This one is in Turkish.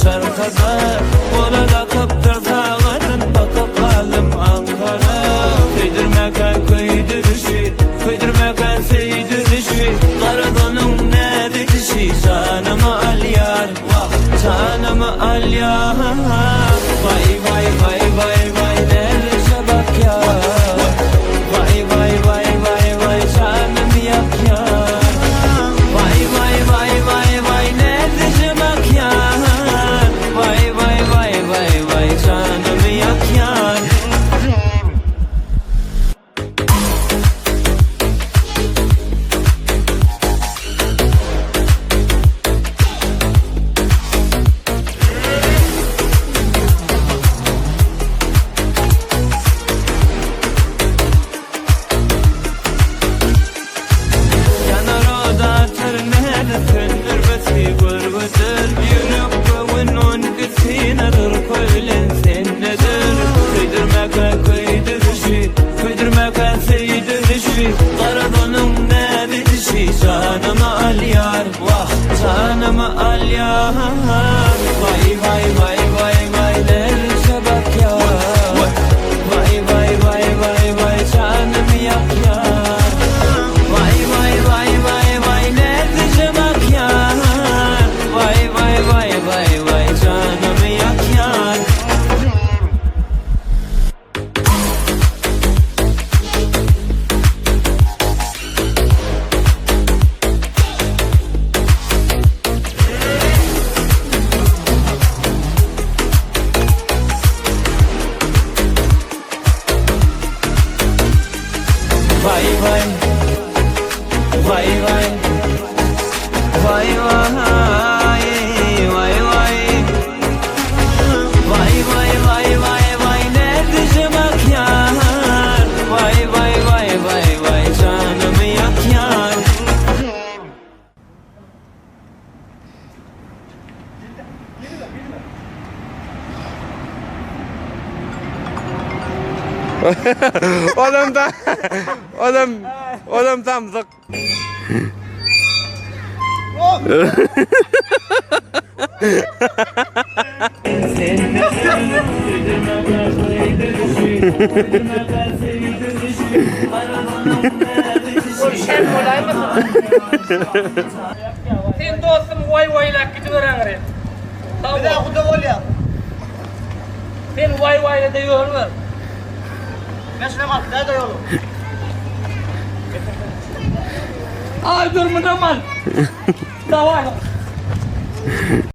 Şarkıda orada kaptır dağların bakıp kaldım Ankara. Kıydırmakan kıydırışı, kıydırmakan seydırışı, Karadon'un ne bitişi, canımı al yar, vah canımı al yar. Vay vay vay vay vay nerece bak ya, vay vay vay vay vay canım yak ya. Vay vay vay vay vay nerece bak ya, vay vay vay vay vay canımı yak yar. Yanar oda tırnağını söndür besi gurgudur, yürüp kavun on kısinadır koylen sen nedir? Kıydırmaka kıydırışı, kıydırmaka seydırışı, Karadon'un ne bitişi, canımı al yar, vah canımı al yar. Vay vay vay vay vay nerece bak ya, vay vay vay vay vay canımı yak yar. Vay vay vay vay vay nerede bak ya, vay vay vay vay vay canımı yak yar. Vay vay vay vay vay vay vay vay vay vay vay vay nerede bak yar, vay vay vay vay vay canımı yak yar. Oğlum tam zık. Sen kolay mısın? Sen dostum vay vaylak gidiyorsun re. Bir daha kuda ol ya. Sen vay vayla da yol var. Ben şuna bak, nerede yolu? Ay durmadan mal. Davay.